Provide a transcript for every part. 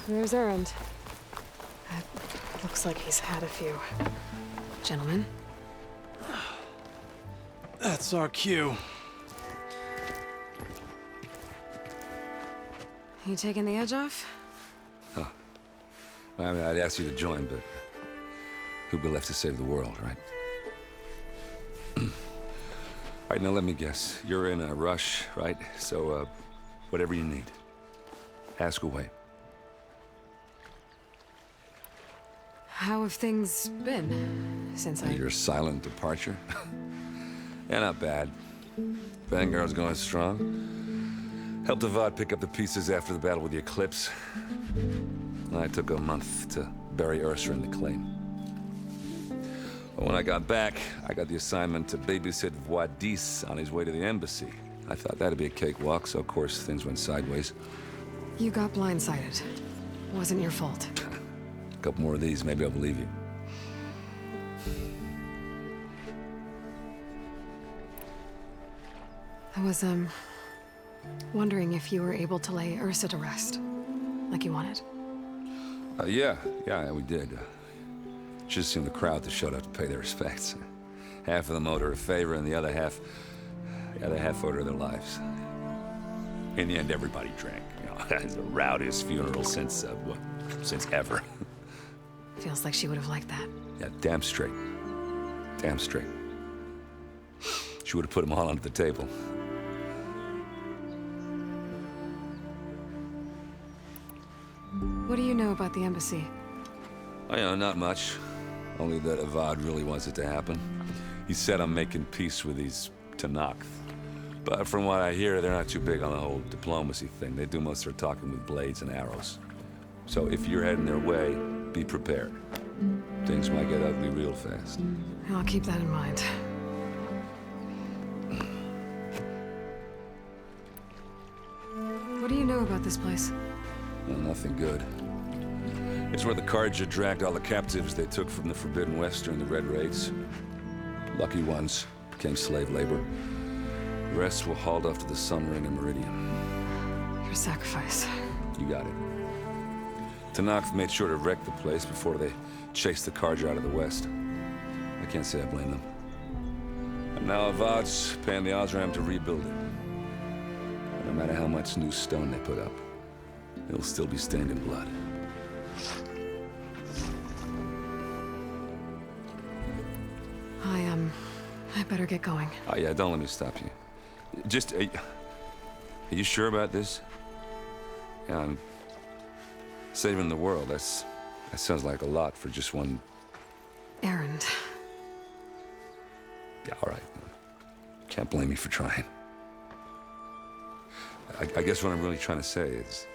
There's Erend. Looks like he's had a few. Gentlemen? That's our cue. You taking the edge off? Huh. Well, I mean, I'd ask you to join, but who'd be left to save the world, right? All right, now let me guess. You're in a rush, right? So, whatever you need. Ask away. How have things been since Your silent departure? Yeah, not bad. Vanguard's going strong. Helped Avad pick up the pieces after the battle with the Eclipse. I took a month to bury Ursa in the claim. But when I got back, I got the assignment to babysit Wadis on his way to the embassy. I thought that'd be a cakewalk, so of course things went sideways. You got blindsided. Wasn't your fault. A couple more of these, maybe I'll believe you. I was, wondering if you were able to lay Ursa to rest, like you wanted. Yeah, we did. Just seemed the crowd that showed up to pay their respects. Half of them owed her a favor, and the other half owed her their lives. In the end, everybody drank. You know, it's the rowdiest funeral since ever. Feels like she would have liked that. Yeah, damn straight. Damn straight. She would have put them all under the table. What do you know about the embassy? Oh, you know, not much. Only that Avad really wants it to happen. He said I'm making peace with these Tenakth. But from what I hear, they're not too big on the whole diplomacy thing. They do most of their talking with blades and arrows. So if you're heading their way, be prepared. Things might get ugly real fast. I'll keep that in mind. What do you know about this place? Well, nothing good. It's where the Carja dragged all the captives they took from the Forbidden West during the Red Raids. Lucky ones became slave labor. The rest were hauled off to the Sun Ring and Meridian. Your sacrifice. You got it. Tenakth made sure to wreck the place before they chased the Carja out of the West. I can't say I blame them. And now Avad's paying the Osram to rebuild it. And no matter how much new stone they put up, it'll still be stained in blood. I better get going. Oh yeah, don't let me stop you. Just, are you sure about this? Yeah, I'm saving the world. That sounds like a lot for just one... Erend. Yeah, all right. Can't blame me for trying. I guess what I'm really trying to say is,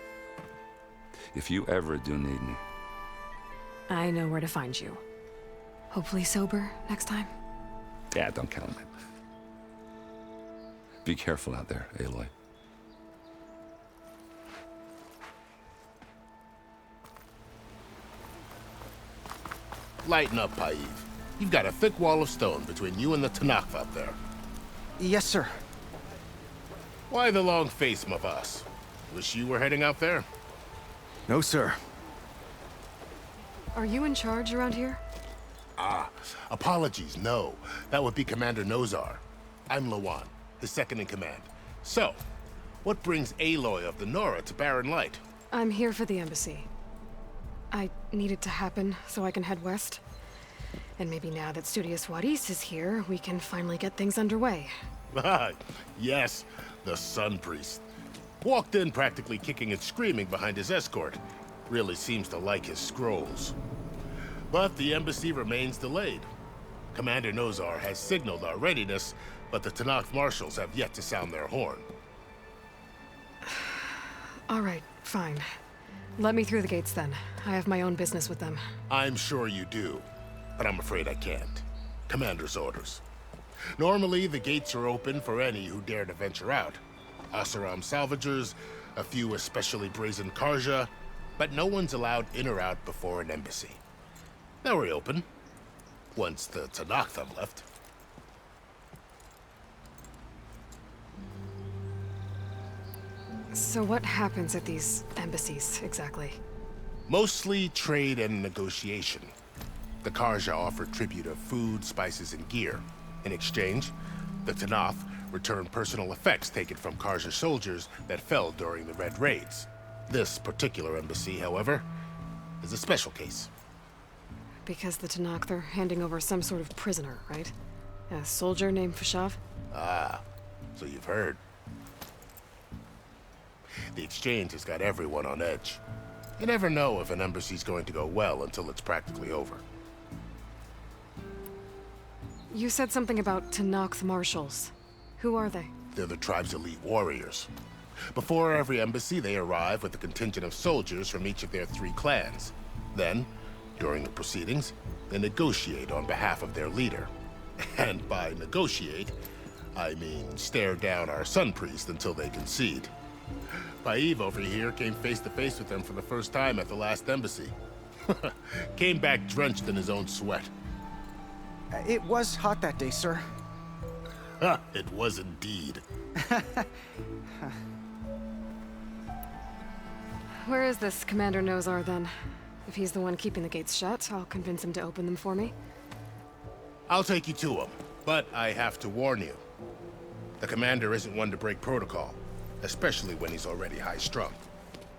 if you ever do need me... I know where to find you. Hopefully sober next time. Yeah, don't count on it. Be careful out there, Aloy. Lighten up, Paiv. You've got a thick wall of stone between you and the Tenakth up there. Yes, sir. Why the long face, my boss? Wish you were heading out there? No, sir. Are you in charge around here? Apologies, no. That would be Commander Nozar. I'm Lawan, his second-in-command. So, what brings Aloy of the Nora to Barren Light? I'm here for the embassy. I need it to happen so I can head west. And maybe now that Studious Juarez is here, we can finally get things underway. Yes, the Sun Priest. Walked in practically kicking and screaming behind his escort. Really seems to like his scrolls. But the embassy remains delayed. Commander Nozar has signaled our readiness, but the Tenakth marshals have yet to sound their horn. All right, fine. Let me through the gates then. I have my own business with them. I'm sure you do, but I'm afraid I can't. Commander's orders. Normally, the gates are open for any who dare to venture out. Oseram salvagers, a few especially brazen Karja, but no one's allowed in or out before an embassy. They'll reopen, once the Tenakth have left. So what happens at these embassies, exactly? Mostly trade and negotiation. The Karja offer tribute of food, spices, and gear. In exchange, the Tenakth return personal effects taken from Karja soldiers that fell during the Red Raids. This particular embassy, however, is a special case. Because the Tenakth are handing over some sort of prisoner, right? A soldier named Fashav? Ah, so you've heard. The exchange has got everyone on edge. You never know if an embassy's going to go well until it's practically over. You said something about Tenakth marshals. Who are they? They're the tribe's elite warriors. Before every embassy, they arrive with a contingent of soldiers from each of their 3 clans. Then, during the proceedings, they negotiate on behalf of their leader. And by negotiate, I mean stare down our Sun Priest until they concede. Paiv over here came face to face with them for the first time at the last embassy. Came back drenched in his own sweat. It was hot that day, sir. It was indeed. Where is this Commander Nozar, then? If he's the one keeping the gates shut, I'll convince him to open them for me. I'll take you to him, but I have to warn you. The commander isn't one to break protocol, especially when he's already high-strung.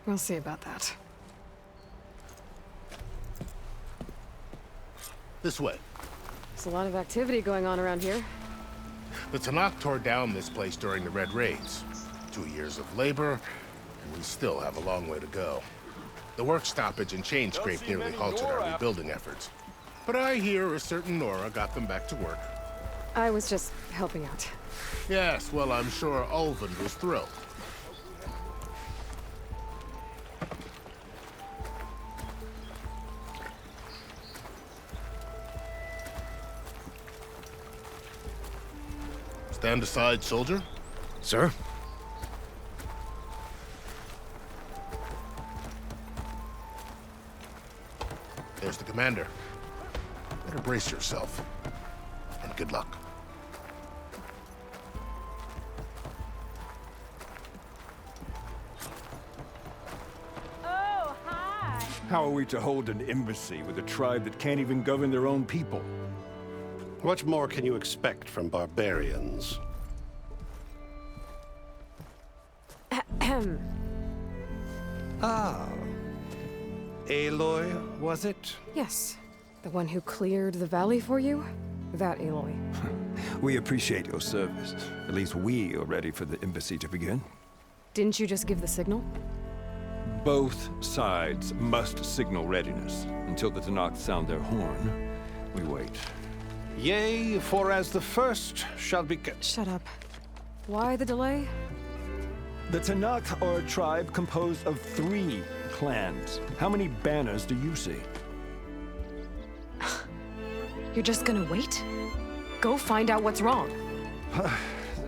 We'll see about that. This way. There's a lot of activity going on around here. The Tenakth tore down this place during the Red Raids. 2 years of labor, and we still have a long way to go. The work stoppage and chain scrape nearly halted our rebuilding efforts. But I hear a certain Nora got them back to work. I was just helping out. Yes, well, I'm sure Ulvund was thrilled. Stand aside, soldier. Sir? There's the commander. Better brace yourself. And good luck. Oh, hi. How are we to hold an embassy with a tribe that can't even govern their own people? What more can you expect from barbarians? Ah. Aloy, was it? Yes. The one who cleared the valley for you? That Aloy. We appreciate your service. At least we are ready for the embassy to begin. Didn't you just give the signal? Both sides must signal readiness. Until the Tenakth sound their horn, we wait. Yea, for as the first shall be... Shut up. Why the delay? The Tenakth are a tribe composed of 3 clans. How many banners do you see? You're just gonna wait? Go find out what's wrong.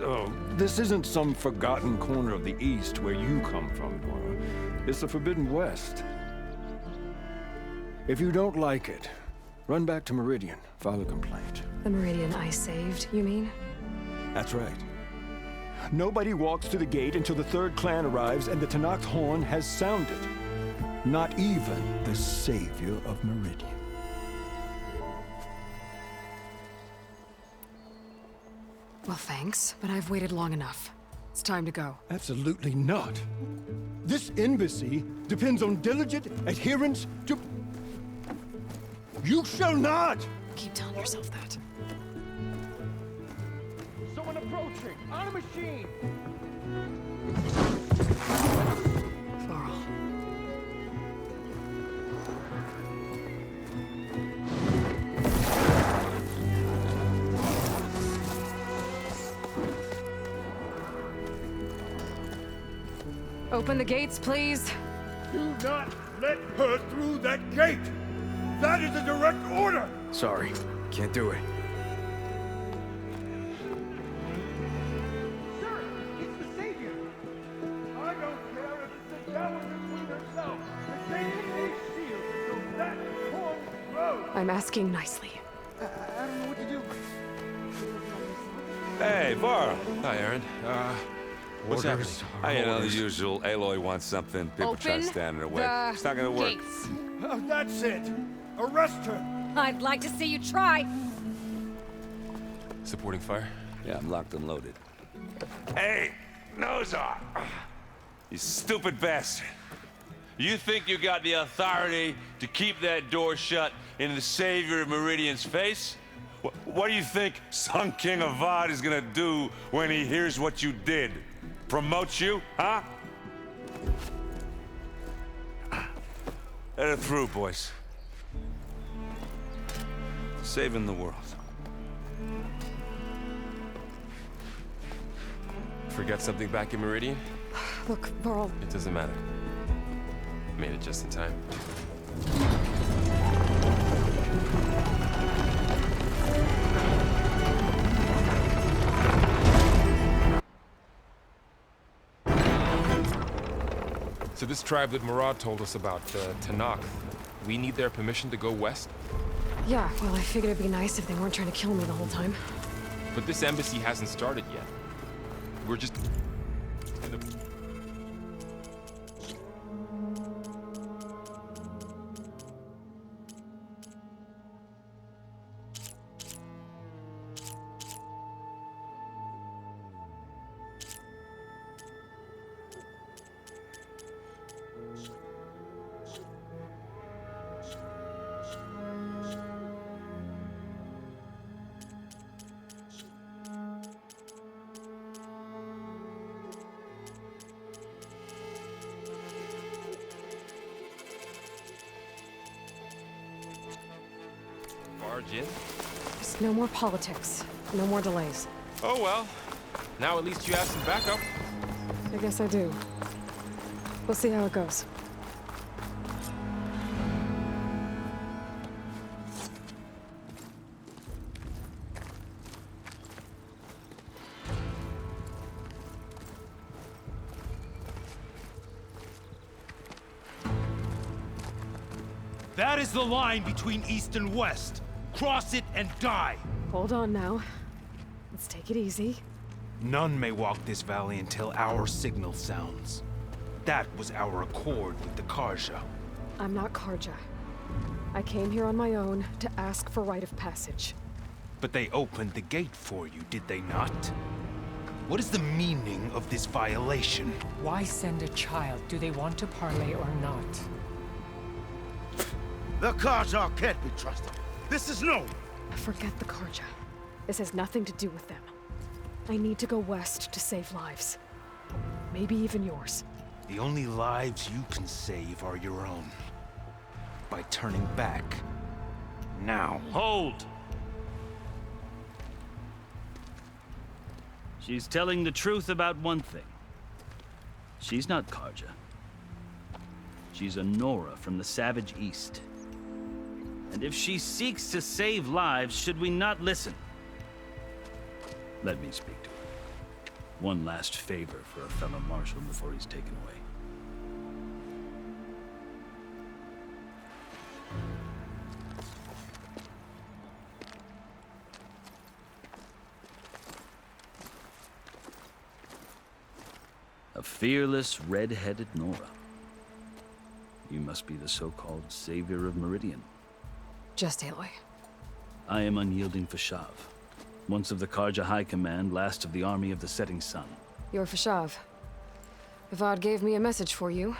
Oh, this isn't some forgotten corner of the East where you come from, Nora. It's the Forbidden West. If you don't like it, run back to Meridian, file a complaint. The Meridian I saved, you mean? That's right. Nobody walks to the gate until the 3rd clan arrives and the Tenakth horn has sounded. Not even the savior of Meridian. Well, thanks, but I've waited long enough. It's time to go. Absolutely not. This embassy depends on diligent adherence to... You shall not! keep telling yourself that. Someone approaching! On a machine! Varl. Open the gates, please. Do not let her through that gate! That is a direct order! Sorry, can't do it. Sir, it's the Savior! I don't care if it's the Dowager Queen herself! The gate is a shield so that horn grows! I'm asking nicely. I don't know what to do. Hey, Varl. Hi, Aaron. What's happening? You know, the usual. Aloy wants something. People try to Open stand in her way. the It's not gonna work. gates. That's it! Arrest her! I'd like to see you try. Supporting fire? Yeah, I'm locked and loaded. Hey, Nozar! You stupid bastard. You think you got the authority to keep that door shut in the Savior of Meridian's face? What do you think Sun King Avad is gonna do when he hears what you did? Promote you, huh? Let her through, boys. Saving the world. Forget something back in Meridian? Look, Varl, It doesn't matter. Made it just in time. So this tribe that Murad told us about, Tanakh, we need their permission to go west? yeah, well, I figured it'd be nice if they weren't trying to kill me the whole time. But this embassy hasn't started yet. We're just... in the... Barge in? Just no more politics. No more delays. Oh well. Now at least you have some backup. I guess I do. We'll see how it goes. That is the line between East and West. Cross it and die! Hold on now. Let's take it easy. None may walk this valley until our signal sounds. That was our accord with the Karja. I'm not Karja. I came here on my own to ask for rite of passage. But they opened the gate for you, did they not? What is the meaning of this violation? Why send a child? Do they want to parley or not? The Karja can't be trusted. This is known. Forget the Karja. This has nothing to do with them. I need to go west to save lives. Maybe even yours. The only lives you can save are your own. By turning back. Now. Hold! She's telling the truth about one thing. She's not Karja. She's a Nora from the Savage East. And if she seeks to save lives, should we not listen? Let me speak to her. One last favor for a fellow marshal before he's taken away. A fearless, red-headed Nora. You must be the so-called Savior of Meridian. Just Aloy. I am Unyielding Fashav, once of the Karja High Command, last of the Army of the Setting Sun. You're Fashav. Avad gave me a message for you.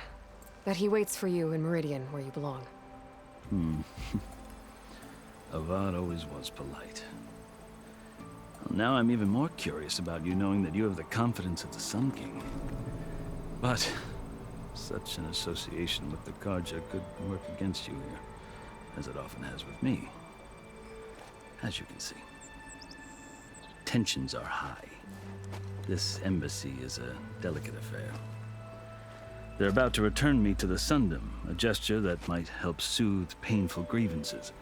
That he waits for you in Meridian, where you belong. Avad always was polite. Well, now I'm even more curious about you knowing that you have the confidence of the Sun King. But such an association with the Carja could work against you here, as it often has with me. As you can see, tensions are high. This embassy is a delicate affair. They're about to return me to the Sundom, a gesture that might help soothe painful grievances.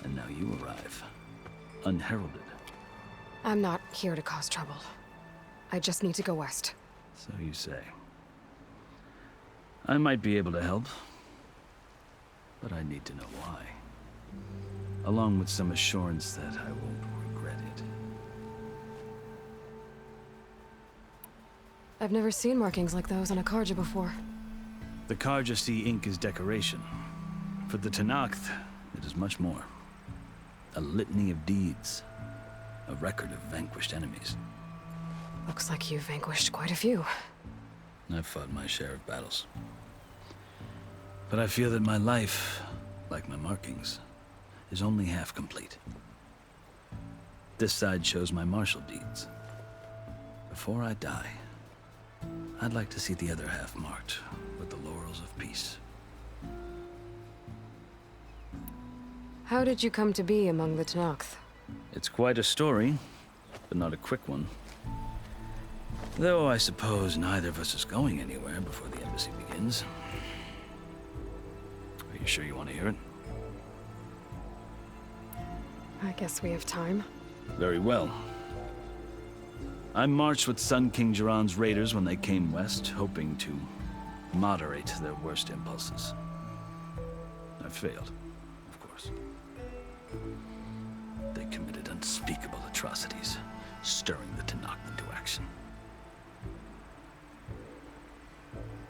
And now you arrive, unheralded. I'm not here to cause trouble. I just need to go west. So you say. I might be able to help, but I need to know why. Along with some assurance that I won't regret it. I've never seen markings like those on a Carja before. The Carja see ink as decoration. For the Tenakth, it is much more. A litany of deeds. A record of vanquished enemies. Looks like you've vanquished quite a few. I've fought my share of battles. But I feel that my life, like my markings, is only half complete. This side shows my martial deeds. Before I die, I'd like to see the other half marked with the laurels of peace. How did you come to be among the Tenakth? It's quite a story, but not a quick one. Though I suppose neither of us is going anywhere before the embassy begins. Are you sure you want to hear it? I guess we have time. Very well. I marched with Sun King Jiran's raiders when they came west, hoping to moderate their worst impulses. I failed, of course. They committed unspeakable atrocities, stirring the Tenakth into action.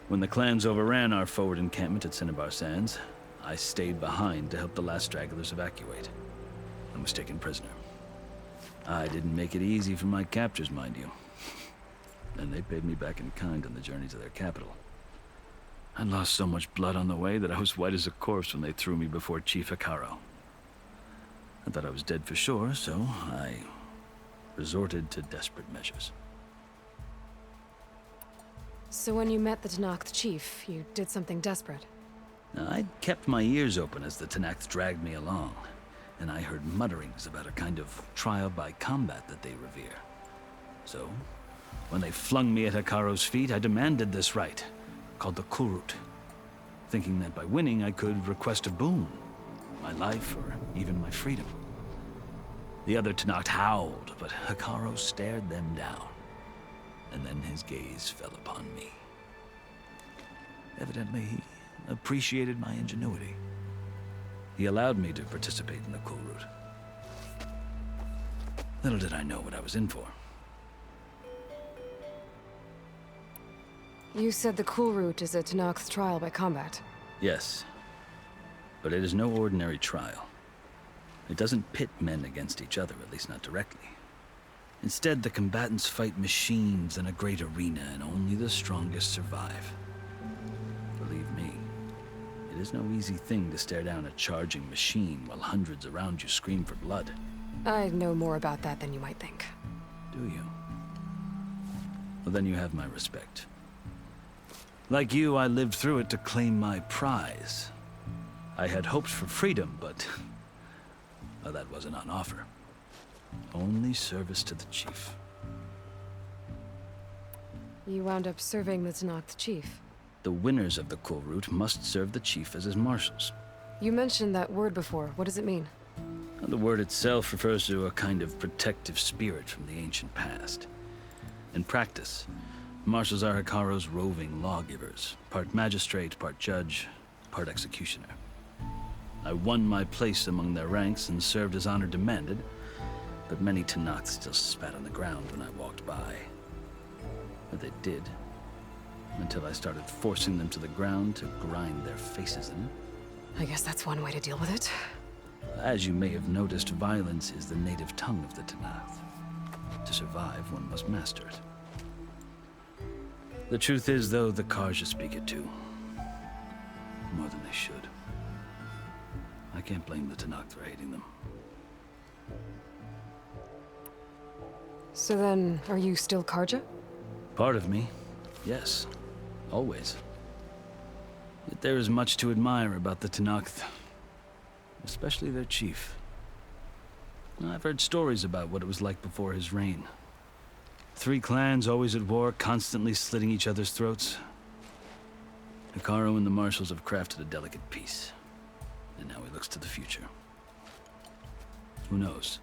When the clans overran our forward encampment at Cinnabar Sands, I stayed behind to help the last stragglers evacuate, and was taken prisoner. I didn't make it easy for my captors, mind you. And they paid me back in kind on the journey to their capital. I lost so much blood on the way that I was white as a corpse when they threw me before Chief Hekarro. I thought I was dead for sure, so I resorted to desperate measures. So when you met the Tenakth chief, you did something desperate? I'd kept my ears open as the Tenakth dragged me along, and I heard mutterings about a kind of trial by combat that they revere. So, when they flung me at Hekarro's feet, I demanded this right, called the Kulrut, thinking that by winning I could request a boon, my life or even my freedom. The other Tenakth howled, but Hekarro stared them down, and then his gaze fell upon me. Evidently, he appreciated my ingenuity. He allowed me to participate in the Kulrut. Little did I know what I was in for. You said the Kulrut is a Tenakth trial by combat. Yes, but it is no ordinary trial. It doesn't pit men against each other, at least not directly. Instead, the combatants fight machines in a great arena, and only the strongest survive. Believe me, it is no easy thing to stare down a charging machine while hundreds around you scream for blood. I know more about that than you might think. Do you? Well, then you have my respect. Like you, I lived through it to claim my prize. I had hoped for freedom, but well, that wasn't on offer. Only service to the chief. You wound up serving the Tenakth chief. The winners of the Kulrut must serve the chief as his marshals. You mentioned that word before. What does it mean? The word itself refers to a kind of protective spirit from the ancient past. In practice, marshals are Hekarro's roving lawgivers, part magistrate, part judge, part executioner. I won my place among their ranks and served as honor demanded, but many Tenakth still spat on the ground when I walked by. But they did, until I started forcing them to the ground to grind their faces in it. I guess that's one way to deal with it. As you may have noticed, violence is the native tongue of the Tenakth. To survive, one must master it. The truth is, though, the Carja speak it too. More than they should. I can't blame the Tenakth for hating them. So then, are you still Karja? Part of me, yes. Always. Yet there is much to admire about the Tenakth. Especially their chief. I've heard stories about what it was like before his reign. 3 clans always at war, constantly slitting each other's throats. Hekarro and the Marshals have crafted a delicate peace. And now he looks to the future. Who knows?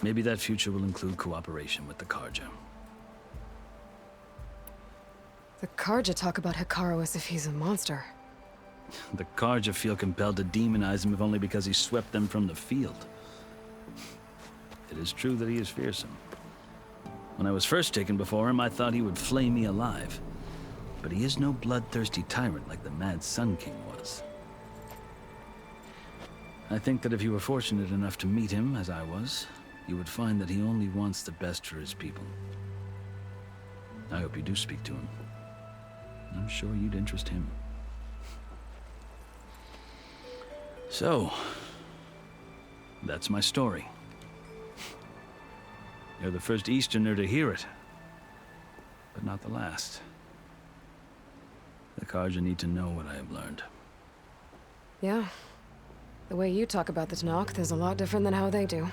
Maybe that future will include cooperation with the Karja. The Karja talk about Hekarro as if he's a monster. The Karja feel compelled to demonize him if only because he swept them from the field. It is true that he is fearsome. When I was first taken before him, I thought he would flay me alive. But he is no bloodthirsty tyrant like the Mad Sun King was. I think that if you were fortunate enough to meet him, as I was, you would find that he only wants the best for his people. I hope you do speak to him. I'm sure you'd interest him. So, that's my story. You're the first Easterner to hear it, but not the last. The Karja need to know what I have learned. Yeah. The way you talk about the Tenakth is a lot different than how they do.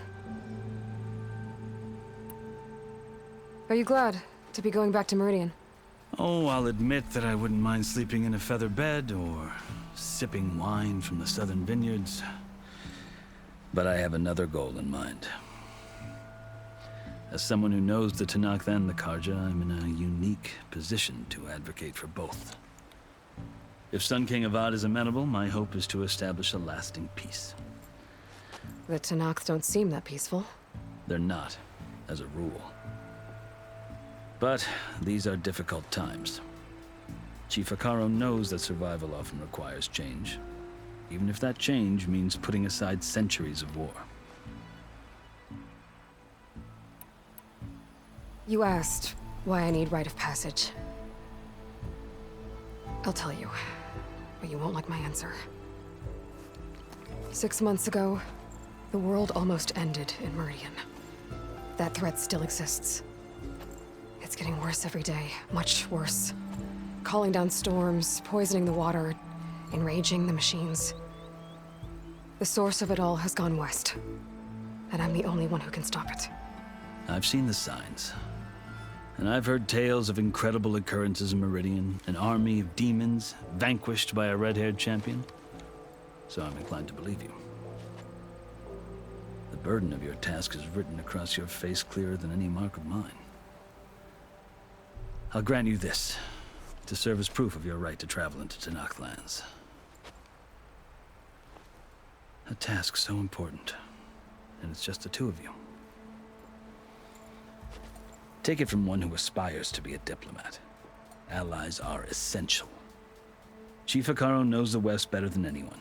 Are you glad to be going back to Meridian? Oh, I'll admit that I wouldn't mind sleeping in a feather bed or sipping wine from the southern vineyards. But I have another goal in mind. As someone who knows the Tenakth and the Karja, I'm in a unique position to advocate for both. If Sun King Avad is amenable, my hope is to establish a lasting peace. The Tenakth don't seem that peaceful. They're not, as a rule. But these are difficult times. Chief Hekarro knows that survival often requires change, even if that change means putting aside centuries of war. You asked why I need rite of passage. I'll tell you, but you won't like my answer. 6 months ago, the world almost ended in Meridian. That threat still exists. It's getting worse every day, much worse. Calling down storms, poisoning the water, enraging the machines. The source of it all has gone west, and I'm the only one who can stop it. I've seen the signs. And I've heard tales of incredible occurrences in Meridian, an army of demons vanquished by a red-haired champion. So I'm inclined to believe you. The burden of your task is written across your face clearer than any mark of mine. I'll grant you this, to serve as proof of your right to travel into Tenakth lands. A task so important, and it's just the 2 of you. Take it from one who aspires to be a diplomat. Allies are essential. Chief Hekarro knows the West better than anyone.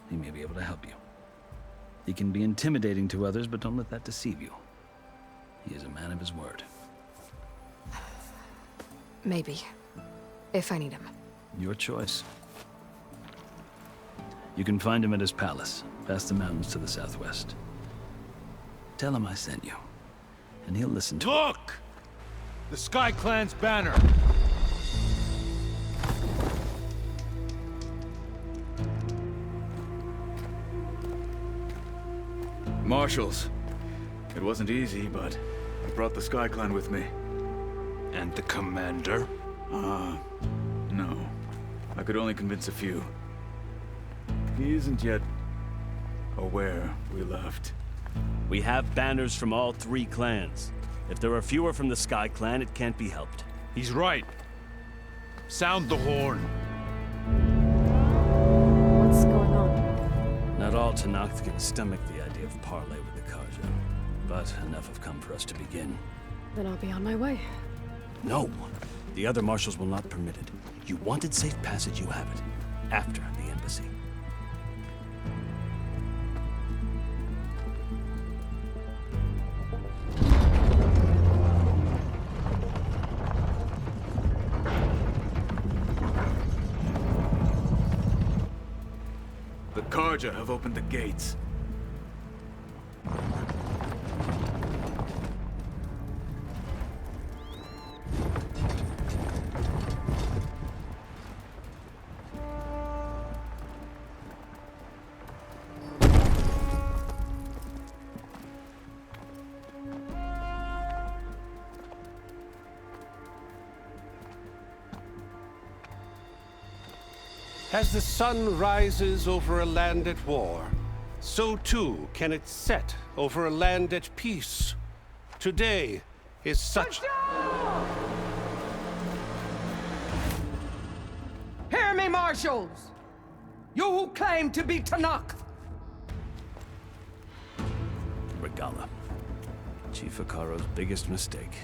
He may be able to help you. He can be intimidating to others, but don't let that deceive you. He is a man of his word. Maybe. If I need him. Your choice. You can find him at his palace, past the mountains to the southwest. Tell him I sent you, and he'll listen to Look! The Sky Clan's banner! Marshals. It wasn't easy, but I brought the Sky Clan with me. And the commander? No. I could only convince a few. He isn't yet aware we left. We have banners from all 3 clans. If there are fewer from the Sky Clan, it can't be helped. He's right. Sound the horn. What's going on? Not all Tenakth can stomach the idea of parley with the Karja, but enough have come for us to begin. Then I'll be on my way. No. The other marshals will not permit it. You wanted safe passage, you have it. After the embassy. The Karja have opened the gates. As the sun rises over a land at war, so too can it set over a land at peace. Today is such... Hear me, marshals! You who claim to be Tenakth! Regalla. Chief Hekarro's biggest mistake.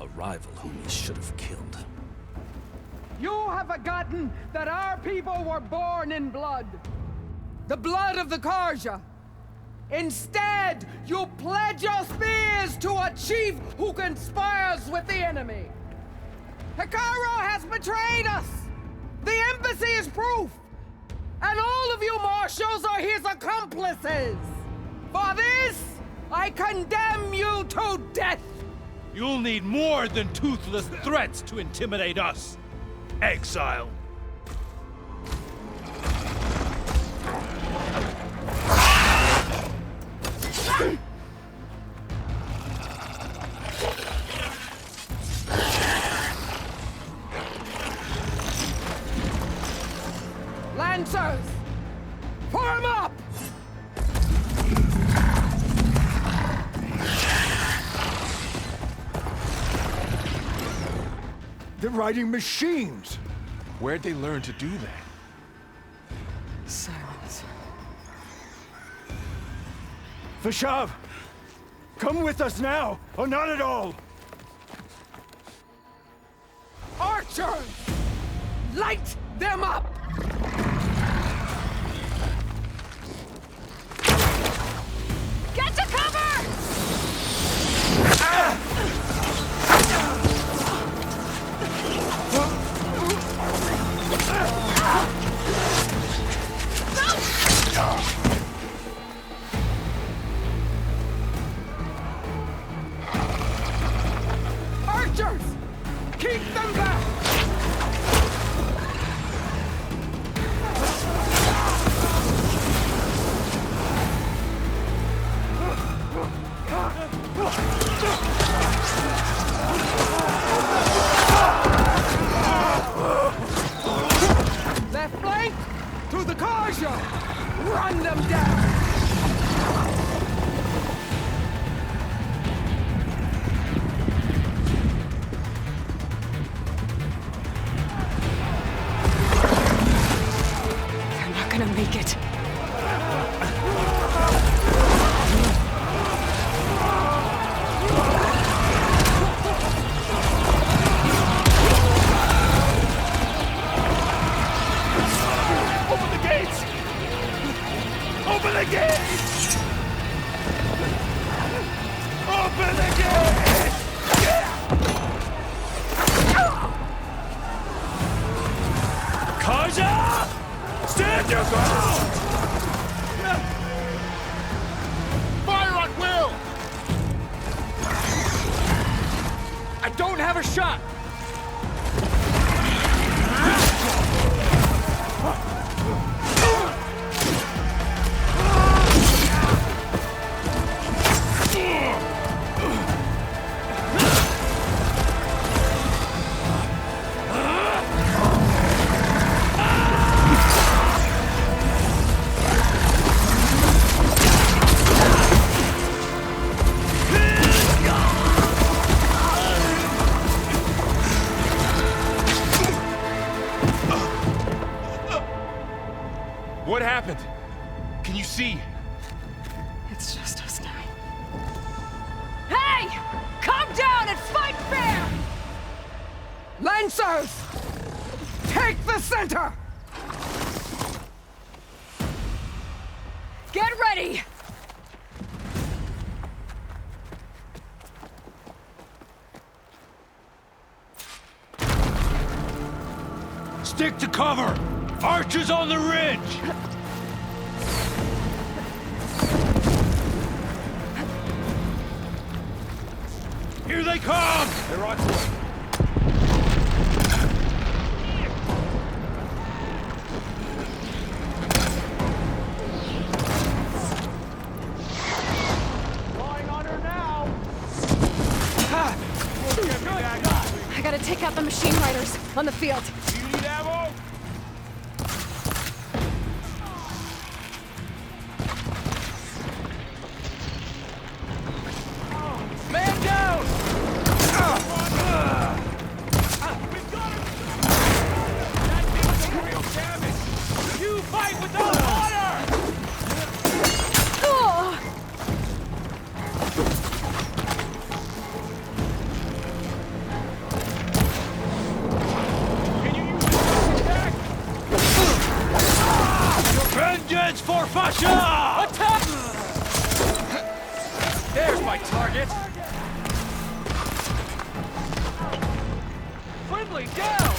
A rival whom he should have killed. You have forgotten that our people were born in blood. The blood of the Karja. Instead, you pledge your spears to a chief who conspires with the enemy. Hekarro has betrayed us! The embassy is proof! And all of you marshals are his accomplices! For this, I condemn you to death! You'll need more than toothless threats to intimidate us. Exile. Lancers! Form up! They're riding machines! Where'd they learn to do that? Silence. Vashav! Come with us now, or not at all! Archers! Light them up! Get to cover! Archers! Keep them back! Left flank! To the Karja! Run them down! They're not gonna make it. Open the gates! Open the gates! Open the gates! Karja! Stand your ground! Fire at will! I don't have a shot! What happened? Can you see? It's just us now. Hey! Calm down and fight fair! Lancers! Take the center! Get ready! Stick to cover! Archers on the ridge! come! They're on to us. Flying on her now. I gotta take out the machine riders on the field. Do you need ammo? Man down! We've got him! That did some real damage! You fight without honor! Oh! Can you use this attack? Vengeance for Fasha! Attack! There's my target! Friendly down!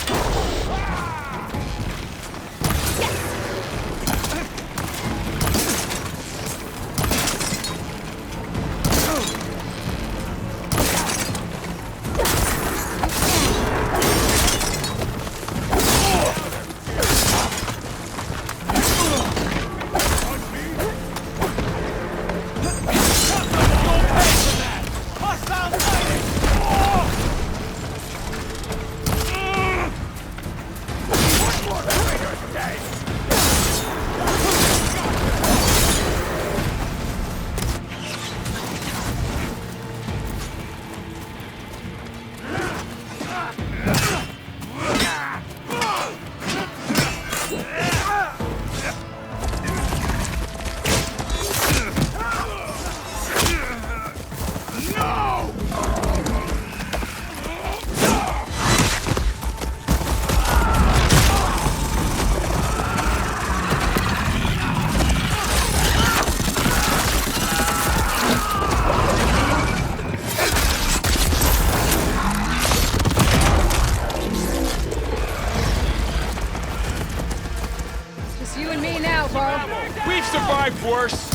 Just you and me now, Varl. We've survived worse!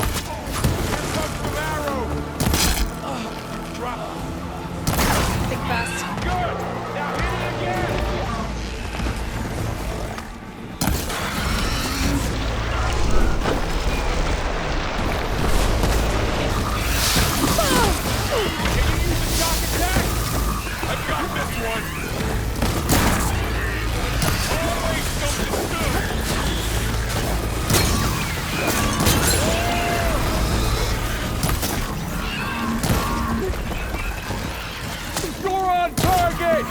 Think fast. Good! Now hit it again! Can you use the shock attack? I've got this one! Always something good! You're on target!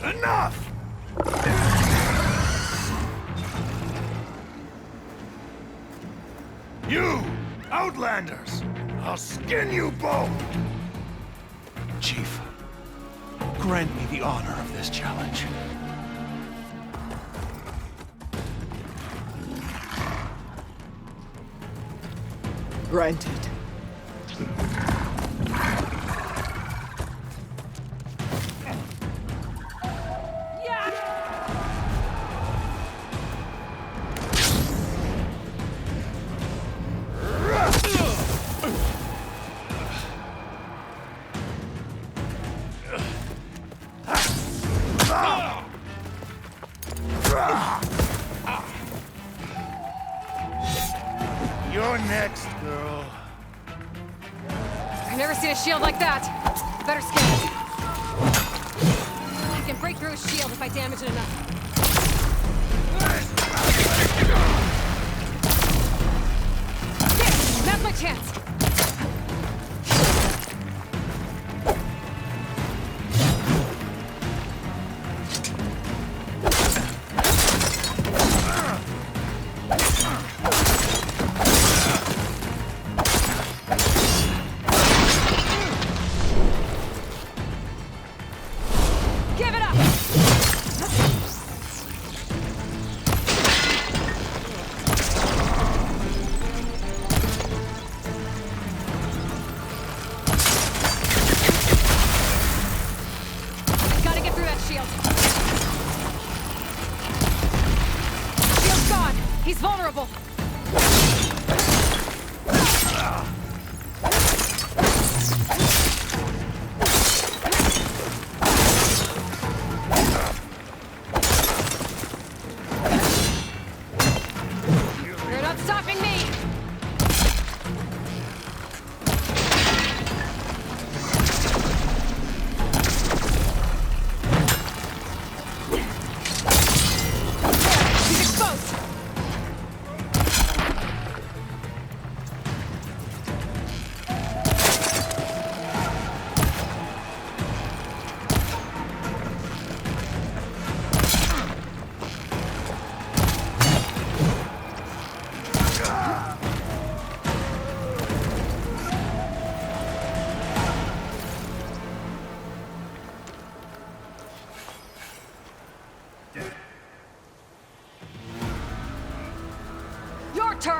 Enough! You, Outlanders! I'll skin you both! Chief, grant me the honor of this challenge. Granted. You're next, girl. I've never seen a shield like that. Better scan it. I can break through a shield if I damage it enough. There! Now's my chance! Give it up!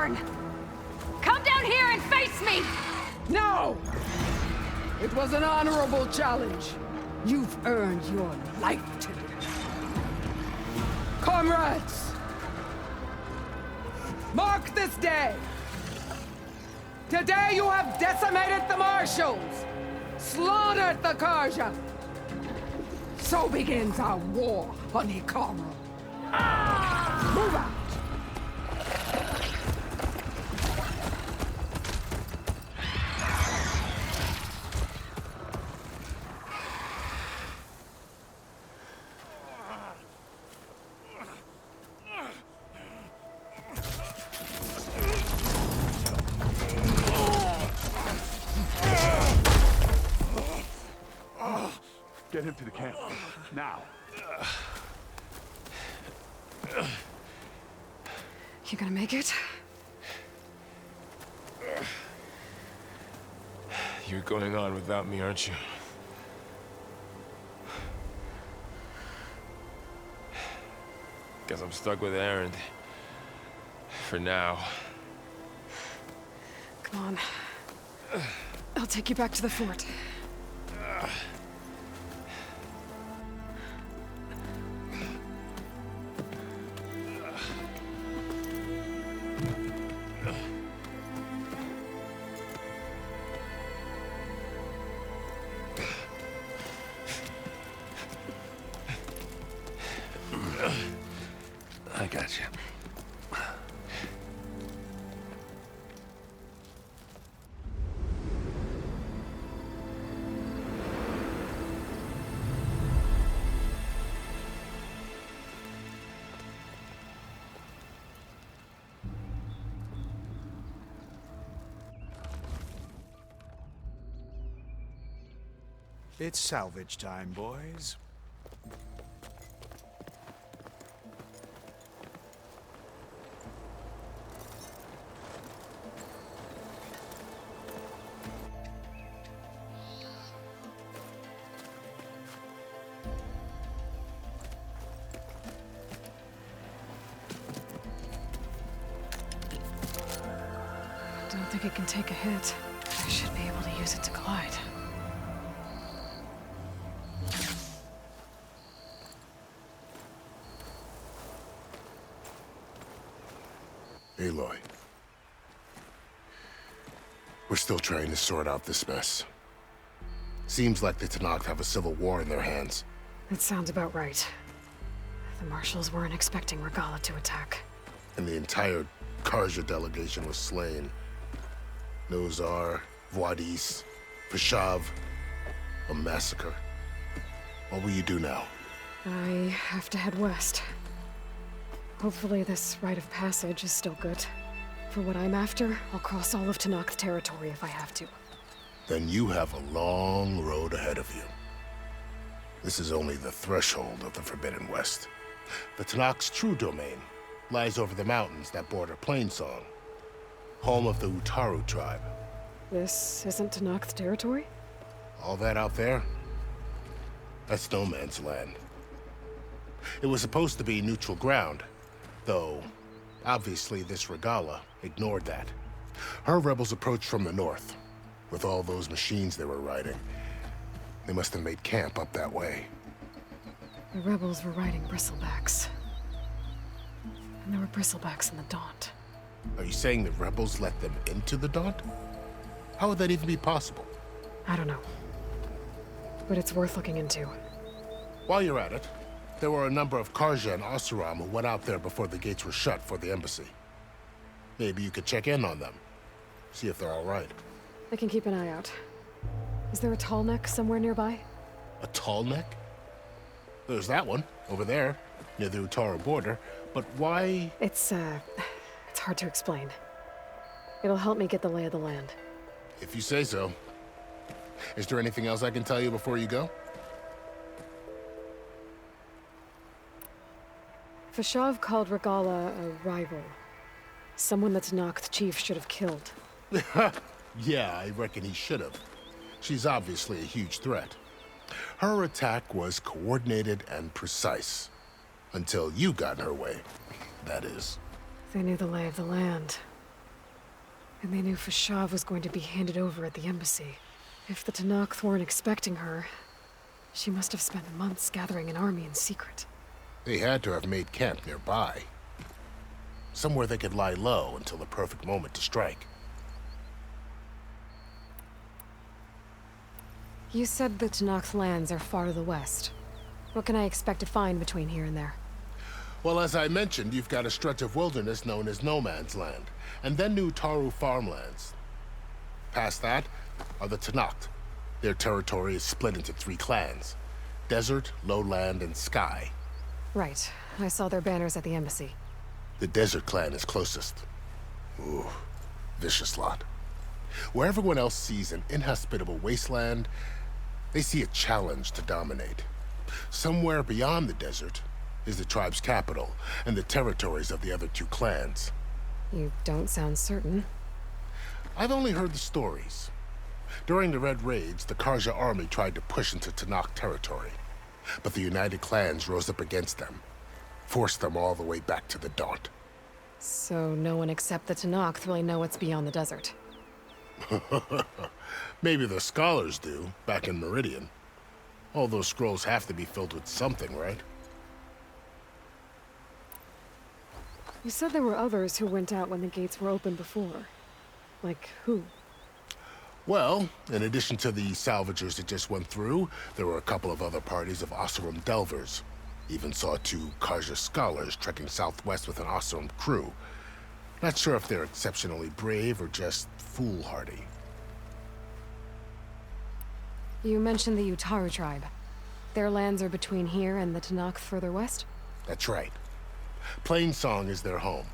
return! Come down here and face me! No! It was an honorable challenge. You've earned your life today. Comrades! Mark this day! Today you have decimated the Marshals! Slaughtered the Karja! So begins our war on Hikaru. Move out! Get him to the camp. Now. You gonna make it? You're going on without me, aren't you? Guess I'm stuck with Erend. For now. Come on. I'll take you back to the fort. I got you. It's salvage time, boys. Don't think it can take a hit. I should be able to use it to glide. Aloy. We're still trying to sort out this mess. Seems like the Tenakth have a civil war in their hands. That sounds about right. The Marshals weren't expecting Regalla to attack. And the entire Karja delegation was slain. Nozar, Vuadis, Vashav. A massacre. What will you do now? I have to head west. Hopefully this rite of passage is still good. For what I'm after, I'll cross all of Tenakth territory if I have to. Then you have a long road ahead of you. This is only the threshold of the Forbidden West. The Tenakth's true domain lies over the mountains that border Plainsong, home of the Utaru tribe. This isn't Tenakth territory? All that out there? That's no man's land. It was supposed to be neutral ground, though obviously this Regalla ignored that. Her rebels approached from the north, with all those machines they were riding. They must have made camp up that way. The rebels were riding bristlebacks. And there were bristlebacks in the Daunt. Are you saying the rebels let them into the Daunt? How would that even be possible? I don't know. But it's worth looking into. While you're at it, there were a number of Karja and Oseram who went out there before the gates were shut for the embassy. Maybe you could check in on them. See if they're all right. I can keep an eye out. Is there a tall neck somewhere nearby? A tall neck? There's that one, over there, near the Utaru border. But why? It's hard to explain. It'll help me get the lay of the land. If you say so. Is there anything else I can tell you before you go? Vashav called Regalla a rival. Someone that Tenakth chief should have killed. Yeah, I reckon he should have. She's obviously a huge threat. Her attack was coordinated and precise. Until you got in her way, that is. They knew the lay of the land. And they knew Fashav was going to be handed over at the embassy. If the Tenakth weren't expecting her, she must have spent months gathering an army in secret. They had to have made camp nearby. Somewhere they could lie low until the perfect moment to strike. You said the Tenakth lands are far to the west. What can I expect to find between here and there? Well, as I mentioned, you've got a stretch of wilderness known as No Man's Land, and then New Taru farmlands. Past that are the Tenakth. Their territory is split into 3 clans: Desert, Lowland, and Sky. Right. I saw their banners at the embassy. The Desert clan is closest. Ooh, vicious lot. Where everyone else sees an inhospitable wasteland, they see a challenge to dominate. Somewhere beyond the desert is the tribe's capital and the territories of the other 2 clans. You don't sound certain. I've only heard the stories. During the Red Raids, the Karja army tried to push into Tenakth territory, but the United Clans rose up against them, forced them all the way back to the Daunt. So no one except the Tenakth really know what's beyond the desert. Maybe the scholars do, back in Meridian. All those scrolls have to be filled with something, right? You said there were others who went out when the gates were open before. Like who? Well, in addition to the salvagers that just went through, there were a couple of other parties of Oseram delvers. Even saw 2 Karja scholars trekking southwest with an Oseram crew. Not sure if they're exceptionally brave or just foolhardy. You mentioned the Utaru tribe. Their lands are between here and the Tenakth further west? That's right. Plainsong is their home.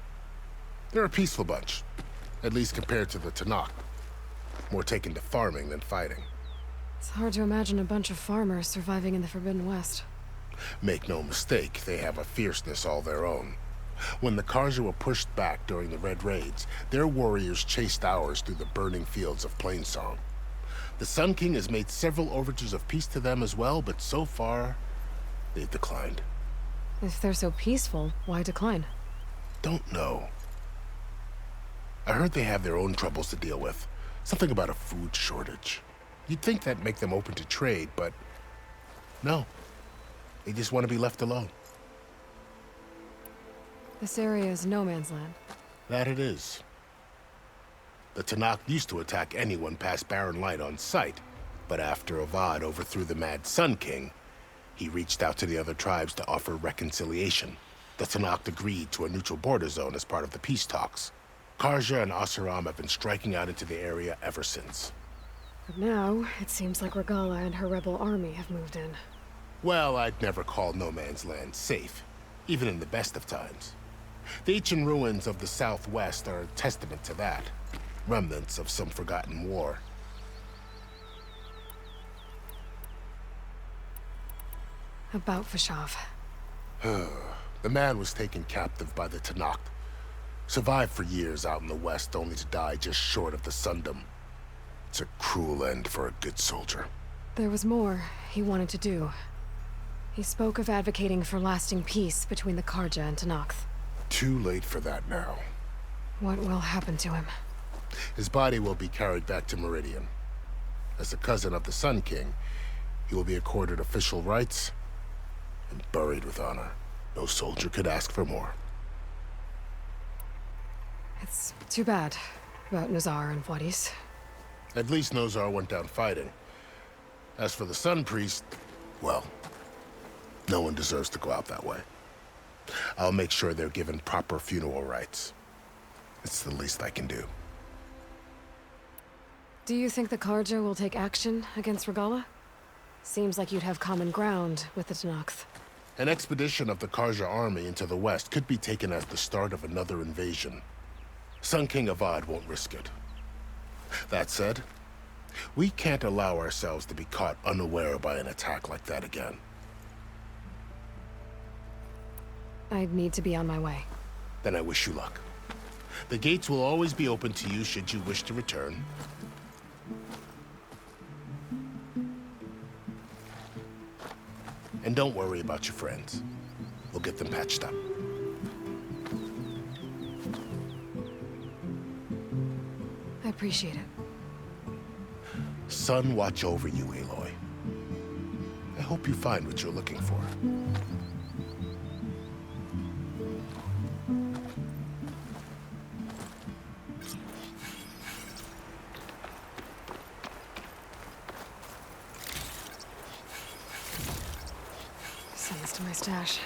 They're a peaceful bunch, at least compared to the Tenakth. More taken to farming than fighting. It's hard to imagine a bunch of farmers surviving in the Forbidden West. Make no mistake, they have a fierceness all their own. When the Karja were pushed back during the Red Raids, their warriors chased ours through the burning fields of Plainsong. The Sun King has made several overtures of peace to them as well, but so far, they've declined. If they're so peaceful, why decline? Don't know. I heard they have their own troubles to deal with. Something about a food shortage. You'd think that'd make them open to trade, but no. They just want to be left alone. This area is no man's land. That it is. The Tenakth used to attack anyone past Barren Light on sight, but after Avad overthrew the Mad Sun King, he reached out to the other tribes to offer reconciliation. The Tenakth agreed to a neutral border zone as part of the peace talks. Karja and Oseram have been striking out into the area ever since. But now, it seems like Regalla and her rebel army have moved in. Well, I'd never call No Man's Land safe, even in the best of times. The ancient ruins of the Southwest are a testament to that. Remnants of some forgotten war. About Fashav. The man was taken captive by the Tenakth. Survived for years out in the West, only to die just short of the Sundom. It's a cruel end for a good soldier. There was more he wanted to do. He spoke of advocating for lasting peace between the Karja and Tenakth. Too late for that now. What will happen to him? His body will be carried back to Meridian. As a cousin of the Sun King, he will be accorded official rights and buried with honor. No soldier could ask for more. It's too bad about Nazar and Wadis. At least Nozar went down fighting. As for the Sun Priest, well, no one deserves to go out that way. I'll make sure they're given proper funeral rites. It's the least I can do. Do you think the Karja will take action against Regalla? Seems like you'd have common ground with the Tenakth. An expedition of the Karja army into the west could be taken as the start of another invasion. Sun King Avad won't risk it. That said, we can't allow ourselves to be caught unaware by an attack like that again. I'd need to be on my way. Then I wish you luck. The gates will always be open to you should you wish to return. And don't worry about your friends. We'll get them patched up. appreciate it. Sun watch over you, Aloy. I hope you find what you're looking for. Send this to my stash.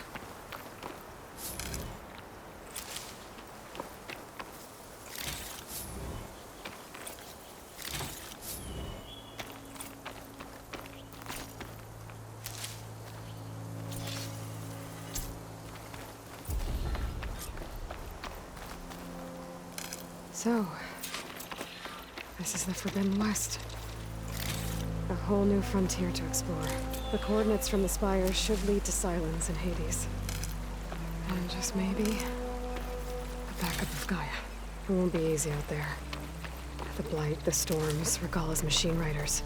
So, this is the Forbidden West. A whole new frontier to explore. The coordinates from the spires should lead to Sylens and Hades. And just maybe, a backup of Gaia. It won't be easy out there. The Blight, the Storms, Regalla's machine riders.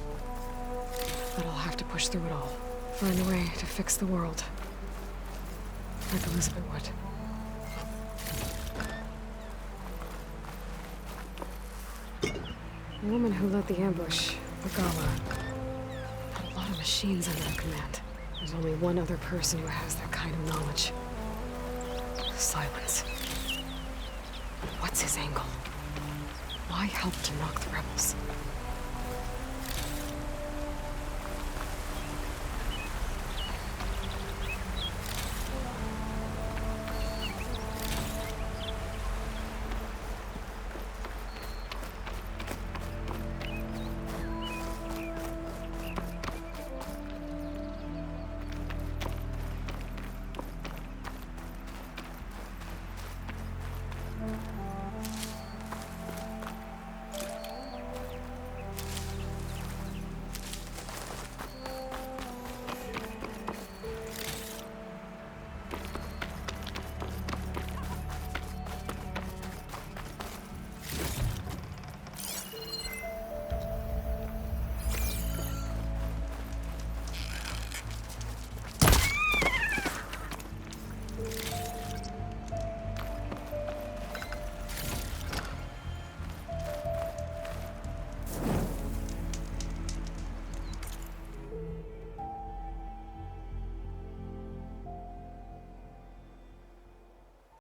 But I'll have to push through it all. Find a way to fix the world. Like Elizabeth would. The woman who led the ambush, Regalla, had a lot of machines under her command. There's only one other person who has that kind of knowledge. Sylens. What's his angle? Why help to knock the rebels?